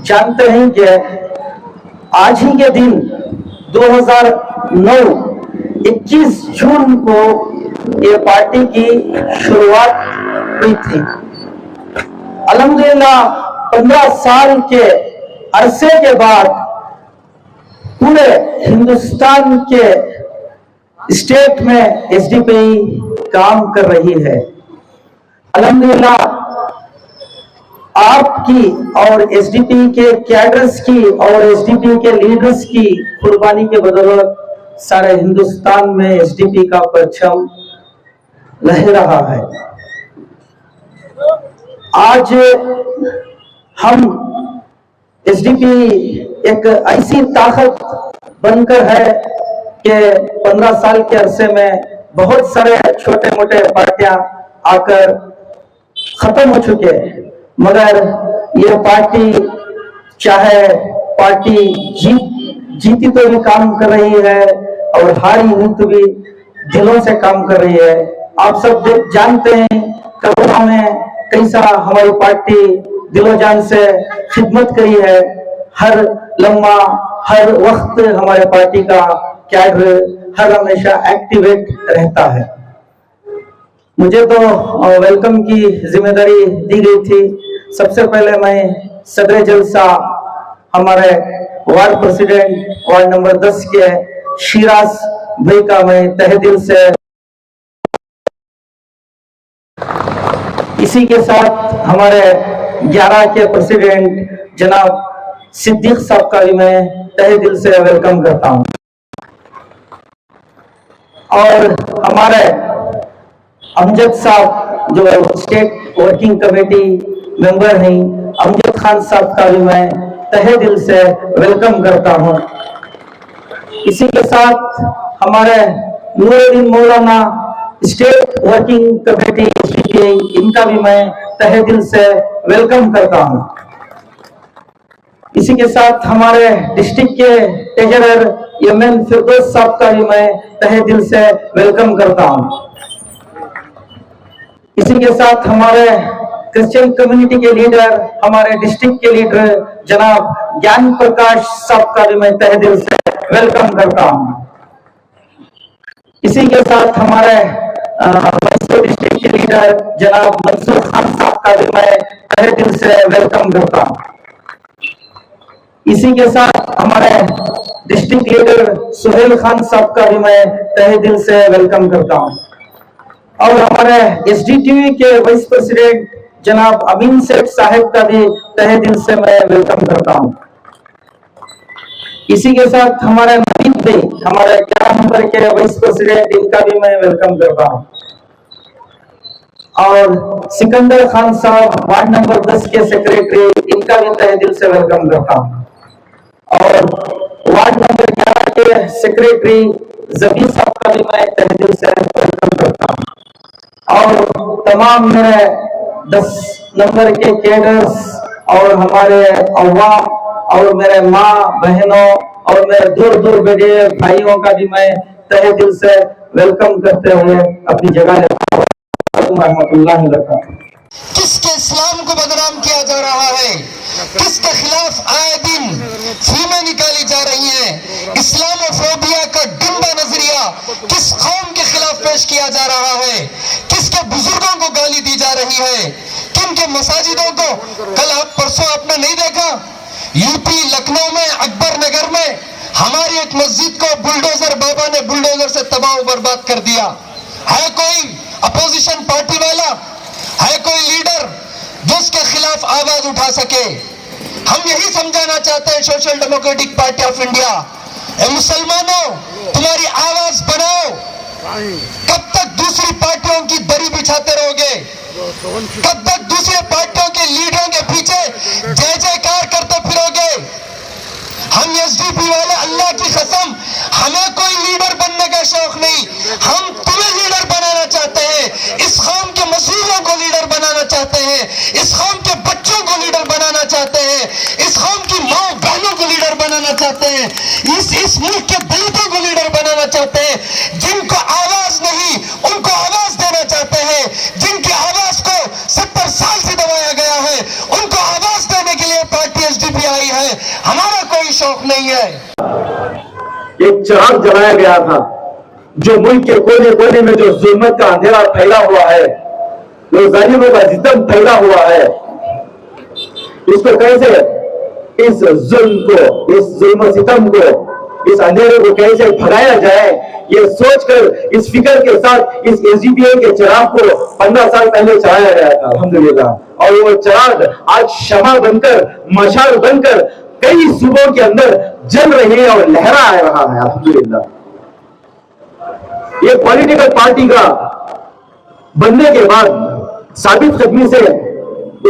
जानते हैं कि आज ही के दिन 2009 21 जून को ये पार्टी की शुरुआत हुई थी। अल्हम्दुलिल्लाह 15 साल के अरसे के बाद पूरे हिंदुस्तान के स्टेट में एसडीपी काम कर रही है। अल्हम्दुलिल्लाह आपकी और एसडीपी के कैडर्स की और एसडीपी के लीडर्स की कुर्बानी के बदौलत सारे हिंदुस्तान में एसडीपी का परचम लहरा रहा है। आज हम एसडीपी एक ऐसी ताकत बनकर है कि 15 साल के अरसे में बहुत सारे छोटे मोटे पार्टियां आकर खत्म हो चुके हैं, मगर ये पार्टी चाहे पार्टी जीती तो भी काम कर रही है और हारी हुई तो भी दिलों से काम कर रही है। आप सब जानते हैं कोरोना में कैसा हमारी पार्टी दिलो जान से खिदमत करी है। हर लम्हा हर वक्त हमारे पार्टी का कैडर हर हमेशा एक्टिवेट रहता है। मुझे तो वेलकम की जिम्मेदारी दी गई थी। सबसे पहले मैं सदर जलसा हमारे वार्ड प्रेसिडेंट वार्ड नंबर 10 के शिराज भाई का मैं तहे दिल से, इसी के साथ हमारे 11 के प्रेसिडेंट जनाब सिद्दीक साहब का भी मैं तहे दिल से वेलकम करता हूं। और हमारे अमजद साहब जो स्टेट वर्किंग कमेटी मेंबर हैं, अमजद खान साहब का भी मैं तहे दिल से वेलकम करता हूं। इसी के साथ हमारे नूरुद्दीन मौलाना स्टेट वर्किंग कमेटी इनका भी मैं तहे दिल से वेलकम करता हूं। इसी के साथ हमारे डिस्ट्रिक्ट के ट्रेजरर यमन फिरदौस साहब का भी मैं तहे दिल से वेलकम करता हूं। इसी के साथ हमारे क्रिश्चियन कम्युनिटी के लीडर, हमारे डिस्ट्रिक्ट के लीडर जनाब ज्ञान प्रकाश साहब का भी मैं तहे दिल से वेलकम करता हूं। इसी के साथ हमारे मैसूर डिस्ट्रिक्ट के लीडर जनाब मंसूर खान साहब का भी मैं तहे दिल से वेलकम करता हूं। इसी के साथ हमारे डिस्ट्रिक्ट लीडर सुहेल खान साहब का भी मैं तहे दिल से वेलकम करता हूं। और हमारे एसडीटीवी के वाइस प्रेसिडेंट जनाब अमीन सेठ साहब का भी तहे दिल से मैं वेलकम करता हूं। इसी के साथ हमारे नवीन भाई, हमारे 11 नंबर के वाइस प्रेसिडेंट, इनका भी मैं वेलकम करता हूं। और सिकंदर खान साहब वार्ड नंबर 10 के सेक्रेटरी, इनका भी तहे दिल से वेलकम करता हूं। और वार्ड नंबर 11 के सेक्रेटरी जबीर साहब का भी मैं तहे दिल से वेलकम करता हूं। और तमाम मेरे 10 नंबर के कैडर्स और हमारे अवाम और मेरे माँ बहनों और मेरे दूर दूर बैठे भाइयों का भी मैं तहे दिल से वेलकम करते हुए अपनी जगह लेता हूं। रहमतुल्लाहि वबरकातुहू। किसके इस्लाम को बदनाम किया जा रहा है, किसके खिलाफ आए दिन फीमें निकाली जा रही हैं, इस्लामोफोबिया का गंदा नजरिया किस कौम के खिलाफ पेश किया जा रहा है, किसके बुजुर्गों को गाली दी जा रही है, किन के मसाजिदों को। कल आप परसों आपने नहीं देखा, यूपी लखनऊ में अकबर नगर में हमारी एक मस्जिद को बुलडोजर बाबा ने बुलडोजर से तबाह बर्बाद कर दिया। है कोई अपोजिशन पार्टी वाला, है कोई लीडर जो उसके खिलाफ आवाज उठा सके? हम यही समझाना चाहते हैं social democratic party of India, मुसलमानों तुम्हारी आवाज बनाओ। कब तक दूसरी पार्टियों की दरी बिछाते रहोगे? कब तक दूसरी पार्टियों के लीडरों के पीछे जय जयकार करते फिरोगे? हम एसडीपी वाले, अल्लाह की कसम, हमें कोई लीडर बनने का शौक नहीं, हम तुम्हें लीडर बनाना चाहते हैं, इस कौम के मजदूरों को लीडर बनाना चाहते हैं, इस कौम के बच्चों को लीडर बनाना चाहते हैं, इस कौम की माँ बहनों को लीडर बनाना चाहते हैं, इस मुल्क के दलितों को लीडर बनाना चाहते हैं, जिनको आवाज नहीं उनको आवाज देना चाहते हैं, जिनकी आवाज को 70 साल से दबाया गया है उनको आवाज देने के लिए पार्टी एसडीपी आई शौक नहीं है। एक चिराग जलाया गया था, जो मुल्क के कोने कोने में जो जुल्मत का अंधेरा फैला हुआ है, जो जालिमों का सितम फैला हुआ है, इसको कैसे, इस जुल्म को, इस जुल्म सितम को, इस अंधेरे को कैसे भगाया जाए, ये सोचकर, इस फिक्र के साथ इस एसडीपीआई के चिराग को 15 साल पहले चलाया गया था अल्हम्दुलिल्लाह। और वो चिराग आज शमा बनकर, मशाल बनकर कई सूबों के अंदर जल रही है और लहरा रहा है अल्हम्दुलिल्लाह। ये पॉलिटिकल पार्टी का बनने के बाद साबित कदमी से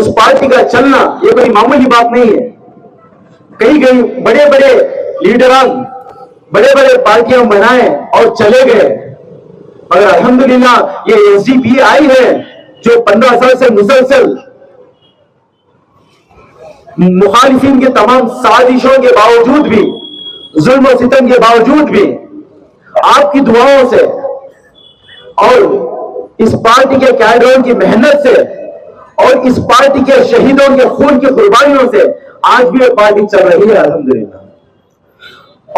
उस पार्टी का चलना ये कोई मामूली बात नहीं है। कई कई बड़े बड़े लीडरान बड़े बड़े पार्टियां बनाए और चले गए, मगर अल्हम्दुलिल्लाह ये एसडीपीआई है जो 15 साल से मुसलसल मुखालिफिन के तमाम साजिशों के बावजूद भी, जुल्म और सितम के बावजूद भी, आपकी दुआओं से और इस पार्टी के कैडरों की मेहनत से और इस पार्टी के शहीदों के खून की कुर्बानियों से आज भी ये पार्टी चल रही है अल्हम्दुलिल्लाह।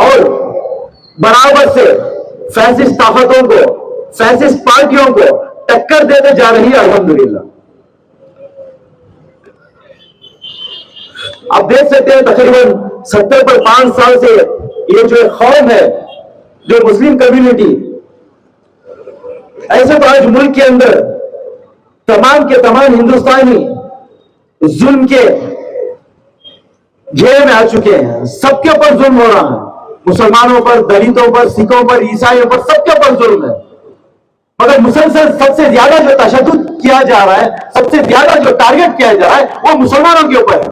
और बराबर से फैसिस्ट ताकतों को, फैसिस्ट पार्टियों को टक्कर देते जा रही है अल्हम्दुलिल्लाह। आप देख सकते हैं तकरीबन 70 पर 5 साल से ये जो कौम है, जो मुस्लिम कम्युनिटी, ऐसे तो आज मुल्क के अंदर तमाम के तमाम हिंदुस्तानी जुल्म के घेरे में आ चुके हैं। सबके ऊपर जुल्म हो रहा है, मुसलमानों पर, दलितों पर, सिखों पर, ईसाइयों पर, सबके ऊपर जुल्म है। मगर मुसलसल सबसे ज्यादा जो तशद्दुद किया जा रहा है, सबसे ज्यादा जो टारगेट किया जा रहा है, वो मुसलमानों के ऊपर है।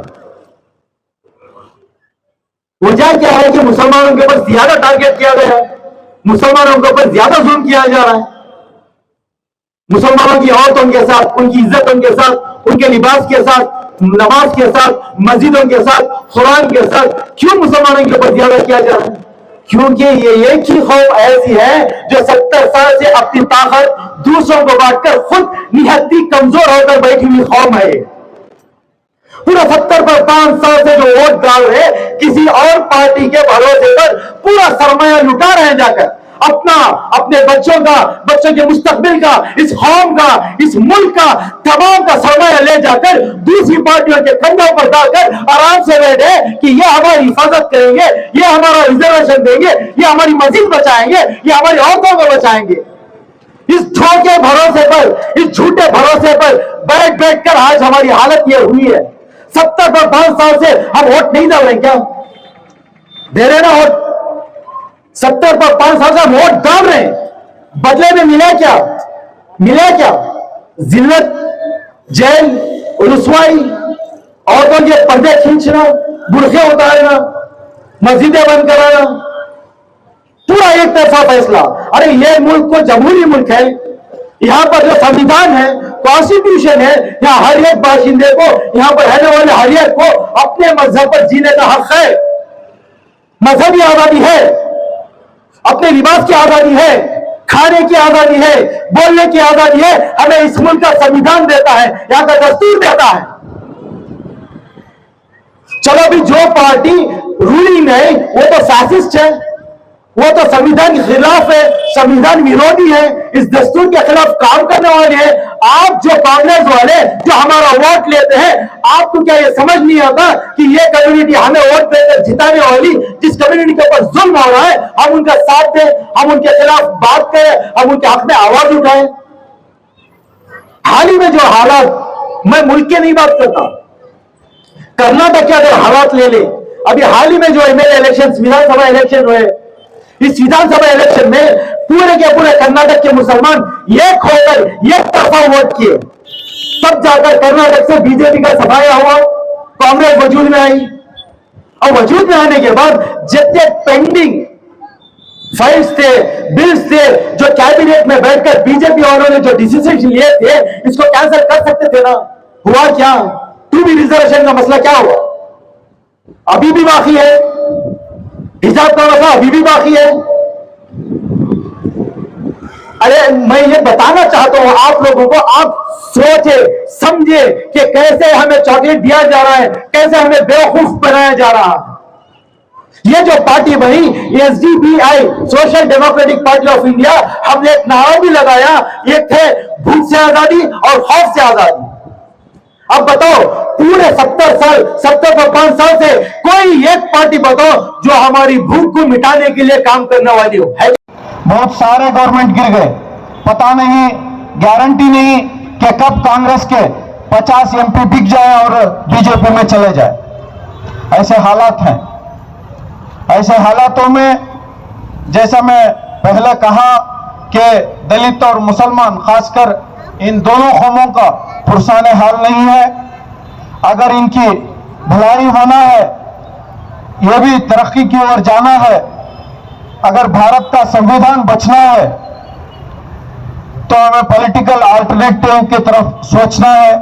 वजह क्या है कि मुसलमानों के ऊपर ज्यादा टारगेट किया गया है, मुसलमानों के ऊपर ज्यादा जुल्म किया जा रहा है। मुसलमानों की औरतों के साथ, उनकी इज्जतों के साथ, उनके लिबास के साथ, नमाज के साथ, मस्जिदों के साथ, कुरान के साथ क्यों मुसलमानों के ऊपर ज्यादा किया जा रहा है? क्योंकि ये एक ही कौम ऐसी है जो 70 साल से अपनी ताकत दूसरों को बांटकर खुद निहत्ती कमजोर होकर बैठी हुई कौम है। पूरा 70 पर 5 साल से जो वोट डाल रहे, किसी और पार्टी के भरोसे पर पूरा सरमाया लुटा रहे जाकर, अपने बच्चों के मुस्तकबिल का, इस कौम का, इस मुल्क का, तमाम का सरमाया ले जाकर दूसरी पार्टियों के कंधों पर डालकर आराम से बैठे कि ये हमारी हिफाजत करेंगे, ये हमारा रिजर्वेशन देंगे, ये हमारी मस्जिद बचाएंगे, ये हमारी औरतों को बचाएंगे। इस धोखे भरोसे पर, इस झूठे भरोसे पर बैठ बैठकर आज हमारी हालत ये हुई है। 70 पर 5 साल से हम वोट नहीं डाल रहे, क्या दे रहे ना वोट? 70 पर 5 साल से हम वोट डाल रहे हैं, बदले में मिला क्या? जिल्लत, जेल, रुसवाई, औरतों के पर्दे खींचना, बुर्खे उतारना, मस्जिदें बंद कराना, पूरा एक तरफा फैसला। अरे ये मुल्क को जमहूरी मुल्क है, यहां पर जो संविधान है, कॉन्स्टिट्यूशन है, यहां हर एक बाशिंदे को, यहां पर रहने वाले हर एक को अपने मजहब पर जीने का हक है, मजहबी आजादी है, अपने लिबास की आजादी है, खाने की आजादी है, बोलने की आजादी है। हमें इस मुल्क का संविधान देता है, यहां का दस्तूर देता है। चलो भी जो पार्टी रूलिंग है वो तो फैसिस्ट है, वो तो संविधान के खिलाफ है, संविधान विरोधी है, इस दस्तूर के खिलाफ काम करने वाले हैं। आप जो कांग्रेस वाले जो हमारा वोट लेते हैं, आपको क्या ये समझ नहीं आता कि ये कम्युनिटी हमें वोट देकर जिताने वाली, जिस कम्युनिटी के ऊपर जुल्म हो रहा है, हम उनका साथ दें, हम उनके खिलाफ बात करें, हम उनके हक में आवाज उठाएं। हाल ही में जो हालात, मैं मुल्क के नहीं बात करता, कर्नाटक के अगर हालात ले ले, अभी हाल ही में जो एमएलए इलेक्शन, विधानसभा इलेक्शन हुए, इस विधानसभा इलेक्शन में पूरे के पूरे कर्नाटक के मुसलमान एक होकर एक तरफा वोट किए, तब जाकर कर्नाटक से बीजेपी का सफाया हुआ, कांग्रेस वजूद में आई। और वजूद में आने के बाद जितने पेंडिंग फाइल्स थे, बिल्स थे, जो कैबिनेट में बैठकर बीजेपी वालों ने जो डिसीजन लिए थे, इसको कैंसिल कर सकते थे ना। हुआ क्या? 2B रिजर्वेशन का मसला क्या हुआ? अभी भी बाकी है, हिजाब का मसला अभी भी बाकी है। अरे मैं ये बताना चाहता हूं आप लोगों को, आप सोचे समझे कि कैसे हमें चॉकलेट दिया जा रहा है, कैसे हमें बेवकूफ बनाया जा रहा है। ये जो पार्टी बनी SDPI, social democratic party of India, हमने एक नारा भी लगाया, एक थे भूख से आजादी और खौफ से आजादी। अब बताओ, पूरे 75 साल से कोई एक पार्टी बताओ जो हमारी भूख को मिटाने के लिए काम करने वाली हो, है? बहुत सारे गवर्नमेंट गिर गए, पता नहीं, गारंटी नहीं कि कब कांग्रेस के 50 MP बिक जाए और बीजेपी में चले जाए। ऐसे हालात हैं। ऐसे हालातों में, जैसा मैं पहले कहा कि दलित और मुसलमान, खासकर इन दोनों कौमों का पुरसाने हाल नहीं है। अगर इनकी भलाई होना है, ये भी तरक्की की ओर जाना है, अगर भारत का संविधान बचना है, तो हमें पॉलिटिकल अल्टरनेटिव की तरफ सोचना है।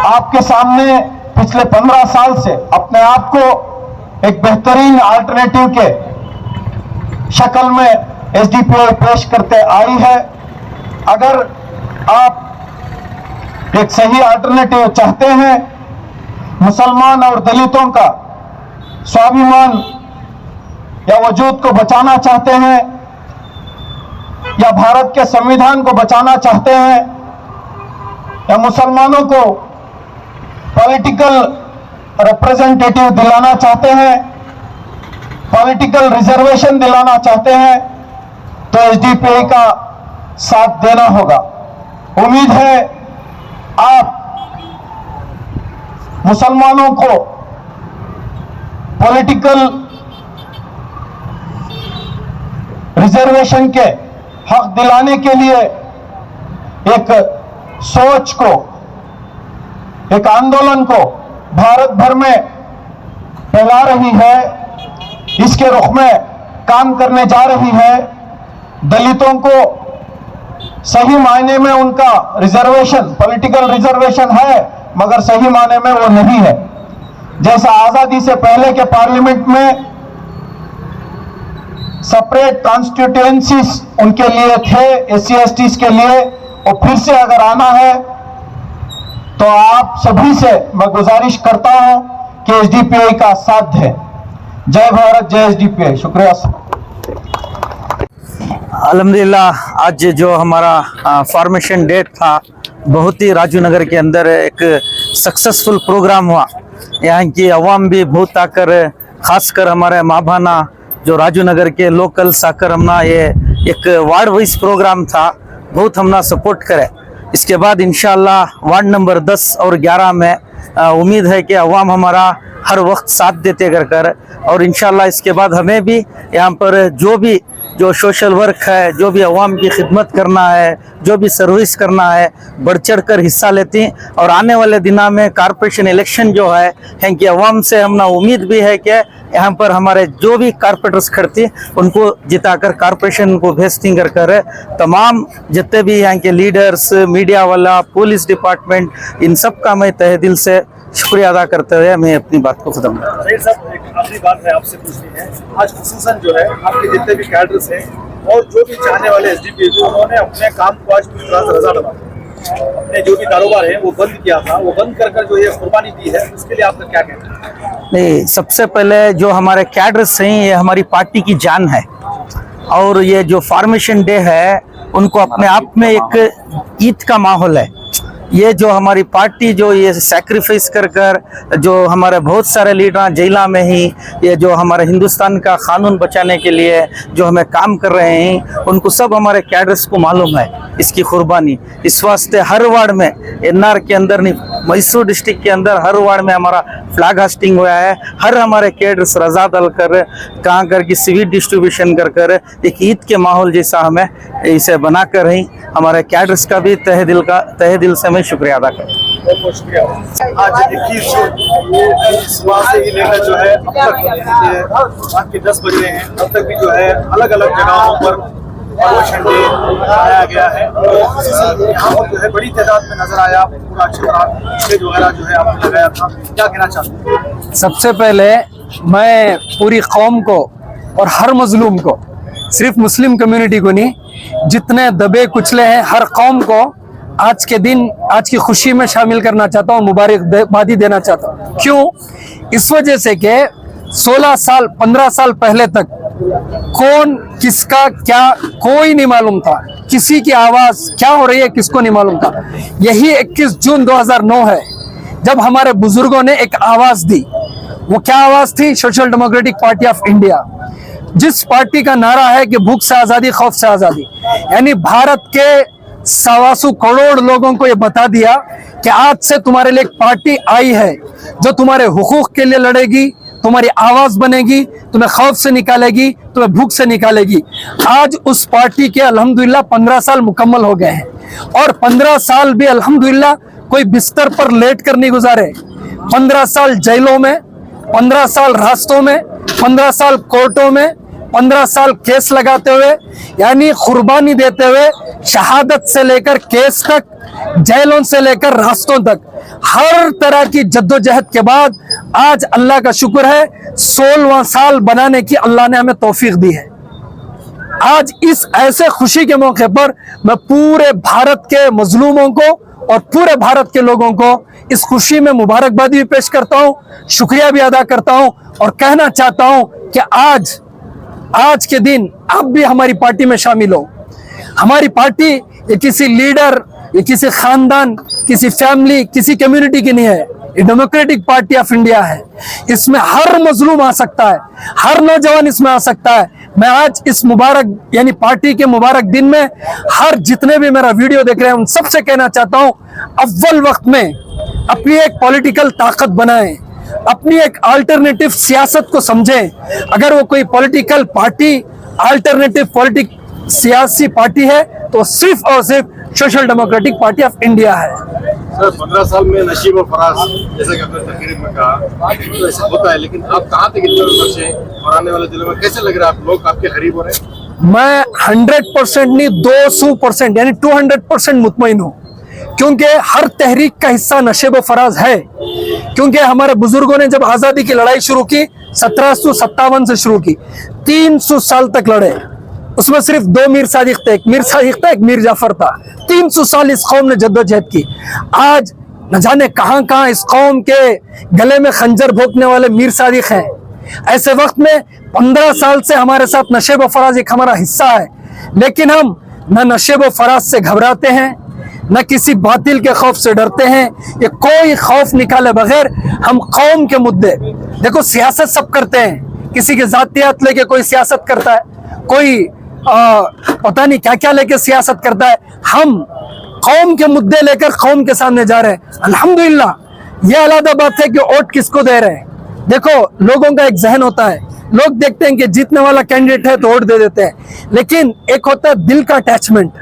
आपके सामने पिछले 15 साल से अपने आप को एक बेहतरीन अल्टरनेटिव के शक्ल में SDPI पेश करते आई है। अगर आप एक सही अल्टरनेटिव चाहते हैं, मुसलमान और दलितों का स्वाभिमान या वजूद को बचाना चाहते हैं, या भारत के संविधान को बचाना चाहते हैं, या मुसलमानों को पॉलिटिकल रिप्रेजेंटेटिव दिलाना चाहते हैं, पॉलिटिकल रिजर्वेशन दिलाना चाहते हैं, तो SDPI का साथ देना होगा। उम्मीद है आप मुसलमानों को पॉलिटिकल रिजर्वेशन के हक दिलाने के लिए एक सोच को, एक आंदोलन को भारत भर में फैला रही है, इसके रुख में काम करने जा रही है। दलितों को सही मायने में उनका रिजर्वेशन, पॉलिटिकल रिजर्वेशन है, मगर सही मायने में वो नहीं है। जैसा आजादी से पहले के पार्लियामेंट में सेपरेट कॉन्स्टिट्यूएंसीज उनके लिए थे, SC/STs के लिए, और फिर से अगर आना है तो आप सभी से मैं गुजारिश करता हूं कि SDPI का साथ दें। जय भारत, जय SDPI। शुक्रिया। अल्हम्दुलिल्लाह, आज जो हमारा फॉर्मेशन डेट था, बहुत ही राजू नगर के अंदर एक सक्सेसफुल प्रोग्राम हुआ। यहाँ की अवाम भी बहुत आकर, खासकर हमारे माभाना जो राजू नगर के लोकल्स आकर हमना ये एक वार्ड वाइज प्रोग्राम था, बहुत हमना सपोर्ट करे। इसके बाद इंशाअल्लाह वार्ड नंबर 10 और 11 में उम्मीद है कि अवाम हमारा हर वक्त साथ देते कर, और इंशाअल्लाह इसके बाद हमें भी यहाँ पर जो सोशल वर्क है, जो भी अवाम की खिदमत करना है, जो भी सर्विस करना है, बढ़ चढ़ कर हिस्सा लेती। और आने वाले दिनों में कारपोरेशन इलेक्शन जो है कि अवाम से हमना उम्मीद भी है कि यहाँ पर हमारे जो भी कारपोरेटर्स खड़ती उनको जिताकर कारपोरेशन को भेजती कर तमाम जितने भी यहाँ के लीडर्स, मीडिया वाला, पुलिस डिपार्टमेंट, इन सब का मैं तहे दिल से शुक्रिया अदा करते हुए मैं अपनी बात को खत्म करता हूं। साहब, एक आखिरी बात है आपसे पूछनी है। आज खुसूसन जो है आपके जितने भी कैडर्स हैं और जो भी चाहने वाले SDPI को, उन्होंने अपने काम को आज पूरी तरह से रजा दबा, अपने जो भी कारोबार है वो बंद किया था, वो बंद कर जो ये कुर्बानी दी है, उसके लिए आपका क्या कहना है? नहीं, सबसे पहले जो हमारे कैडर्स हैं ये हमारी पार्टी की जान है, और ये जो फॉर्मेशन डे है उनको अपने आप में एक ईद का माहौल है। ये जो हमारी पार्टी जो ये सैक्रिफाइस कर जो हमारे बहुत सारे लीडर जेला में ही ये जो हमारे हिंदुस्तान का कानून बचाने के लिए जो हमें काम कर रहे हैं, उनको सब हमारे कैडर्स को मालूम है इसकी कुर्बानी। इस वास्ते हर वार्ड में, NR के अंदर नहीं, मैसूर डिस्ट्रिक्ट के अंदर हर वार्ड में हमारा फ्लैग हास्टिंग हुआ है। हर हमारे कैडर्स रजा दल कर कहाँ कर की स्वीट डिस्ट्रीब्यूशन कर एक ईद के माहौल जैसा हमें इसे बना कर ही हमारे कैडर्स का भी तहे दिल से मैं शुक्रिया अदा करता हूँ। बहुत बहुत शुक्रिया। आज 21 जून सुबह से ही लेकर जो है अब तक रात के 10 बज रहे हैं, अब तक भी जो है अलग अलग जगहों पर फॉर्मेशन डे मनाया गया है। तो यहाँ पर जो है बड़ी तादाद में नजर आया, पूरा अच्छी तरह स्टेज वगैरह जो है आपने लगाया था। क्या कहना चाहते हैं? सबसे पहले मैं पूरी कौम को और हर मजलूम को, सिर्फ मुस्लिम कम्युनिटी को नहीं, जितने दबे कुचले हैं हर कौम को आज के दिन आज की खुशी में शामिल करना चाहता हूँ, मुबारकबादी देना चाहता हूँ। क्यों? इस वजह से कि 16 साल 15 साल पहले तक कौन किसका क्या कोई नहीं मालूम था, किसी की आवाज क्या हो रही है किसको नहीं मालूम था। यही 21 जून 2009 है जब हमारे बुजुर्गों ने एक आवाज दी। वो क्या आवाज थी? Social democratic party of India, जिस पार्टी का नारा है कि भूख से आजादी, खौफ से आजादी। यानी भारत के 125 करोड़ लोगों को ये बता दिया कि आज से तुम्हारे लिए एक पार्टी आई है जो तुम्हारे हुकूक के लिए लड़ेगी, तुम्हारी आवाज बनेगी, तुम्हें खौफ से निकालेगी, तुम्हें भूख से निकालेगी। आज उस पार्टी के अल्हम्दुलिल्लाह 15 साल मुकम्मल हो गए हैं और 15 साल भी अल्हम्दुलिल्लाह कोई बिस्तर पर लेट कर नहीं गुजारे। 15 साल जेलों में, 15 साल रास्तों में, 15 साल कोर्टों में, 15 साल केस लगाते हुए, यानी कुर्बानी देते हुए, शहादत से लेकर केस तक, जेलों से लेकर रास्तों तक, हर तरह की जद्दोजहद के बाद आज अल्लाह का शुक्र है 16वां साल बनाने की अल्लाह ने हमें तौफीक दी है। आज इस ऐसे खुशी के मौके पर मैं पूरे भारत के मजलूमों को और पूरे भारत के लोगों को इस खुशी में मुबारकबादी भी पेश करता हूँ, शुक्रिया भी अदा करता हूँ और कहना चाहता हूँ कि आज के दिन आप भी हमारी पार्टी में शामिल हो। हमारी पार्टी ये किसी लीडर, ये किसी खानदान, किसी फैमिली, किसी कम्युनिटी की नहीं है। ये डेमोक्रेटिक पार्टी ऑफ इंडिया है। इसमें हर मजलूम आ सकता है, हर नौजवान इसमें आ सकता है। मैं आज इस मुबारक यानी पार्टी के मुबारक दिन में हर जितने भी मेरा वीडियो देख रहे हैं उन सबसे कहना चाहता हूं, अव्वल वक्त में अपनी एक पॉलिटिकल ताकत बनाएं, अपनी एक अल्टरनेटिव सियासत को समझें। अगर वो कोई पॉलिटिकल पार्टी अल्टरनेटिव सियासी पार्टी है तो सिर्फ और सिर्फ social democratic party of India है। सर 15 साल में नशीब और फराज, जैसा कि आपने तकरीर में कहा, तो ऐसा होता है, लेकिन आप कहाँ तक इतने बचे और आने वाले दिनों में कैसे लग रहा है? आप लोग आपके करीब हो रहे हैं? मैं 100% नहीं 200% यानी 200% मुतमईन हूँ, क्योंकि हर तहरीक का हिस्सा नशेब फराज है। क्योंकि हमारे बुजुर्गों ने जब आजादी की लड़ाई शुरू की 1757 से शुरू की, 300 साल तक लड़े। उसमें सिर्फ 2 मीर सादिक थे, एक मीर सादिक था, एक मीर जाफर था। 300 साल इस कौम ने जद्दोजहद की। आज न जाने कहां कहां इस कौम के गले में खंजर भोंकने वाले मीर सादिक हैं। ऐसे वक्त में 15 साल से हमारे साथ नशेब फराज एक हमारा हिस्सा है, लेकिन हम न नशेब फराज से घबराते हैं, न किसी बातिल के खौफ से डरते हैं। ये कोई खौफ निकाले बगैर हम कौम के मुद्दे, देखो सियासत सब करते हैं, किसी के जातियात लेके कोई सियासत करता है, कोई पता नहीं क्या क्या लेके सियासत करता है। हम कौम के मुद्दे लेकर कौम के सामने जा रहे हैं। अल्हम्दुलिल्लाह ये अलग बात है कि वोट किसको दे रहे हैं। देखो लोगों का एक जहन होता है, लोग देखते हैं कि जीतने वाला कैंडिडेट है तो वोट दे देते हैं, लेकिन एक होता है दिल का अटैचमेंट,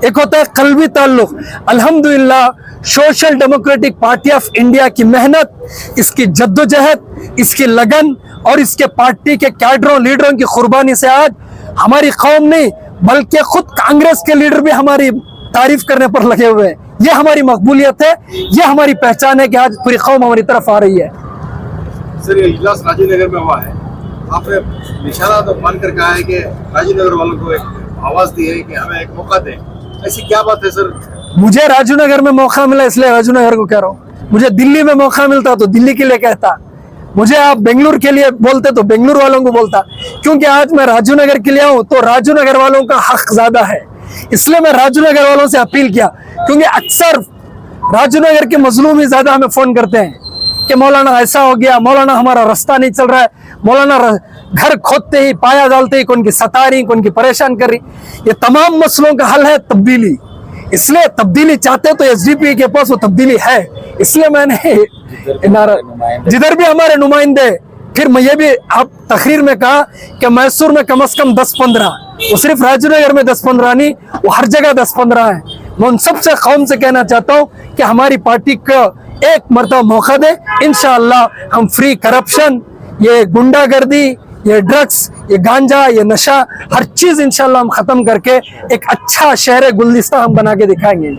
एक होता है कल्बी ताल्लुक। अल्हम्दुलिल्लाह social democratic party of India की मेहनत, इसकी जद्दोजहद, इसकी लगन और इसके पार्टी के कैडरों लीडरों की कुर्बानी से आज हमारी कौम नहीं बल्कि खुद कांग्रेस के लीडर भी हमारी तारीफ करने पर लगे हुए हैं। ये हमारी मकबूलियत है, ये हमारी पहचान है कि आज पूरी कौम हमारी तरफ आ रही है। सर ये इजलास राजीव नगर में हुआ है, आपने निशाना तो मानकर कहा है कि राजीव नगर वालों को एक आवाज दी है कि हमें एक मौका दें, ऐसी क्या बात है सर? मुझे राजीव नगर में मौका मिला इसलिए राजीव नगर को कह रहा हूँ। मुझे दिल्ली में मौका मिलता तो दिल्ली के लिए कहता, मुझे आप बेंगलुरु के लिए बोलते तो बेंगलुरु वालों को बोलता। क्योंकि आज मैं राजीव नगर के लिए आऊँ तो राजीव नगर वालों का हक ज्यादा है, इसलिए मैं राजीव नगर वालों से अपील किया। क्योंकि अक्सर राजीव नगर के मजलूम ही ज्यादा हमें फोन करते हैं कि मौलाना ऐसा हो गया, मौलाना हमारा रास्ता नहीं चल रहा है, मौलाना घर खोदते ही पाया डालते ही कौन की सता रही, कौन की परेशान कर रही। ये तमाम मसलों का हल है तब्दीली, इसलिए तब्दीली चाहते तो एसडीपी के पास वो तब्दीली है। इसलिए मैंने जिधर भी हमारे नुमाइंदे, फिर मैं ये भी आप तकरीर में कहा कि मैसूर में कम से कम 10-15, वो सिर्फ राजीव नगर में 10-15 नहीं, वो हर जगह 10-15 है। मैं उन सबसे कौम से कहना चाहता हूँ कि हमारी पार्टी को एक मरतबा मौका दे, इंशाअल्लाह हम फ्री करप्शन, ये गुंडागर्दी, ये ड्रग्स, ये गांजा, ये नशा, हर चीज इंशाअल्लाह हम खत्म करके एक अच्छा शहर गुलदस्ता हम बना के दिखाएंगे।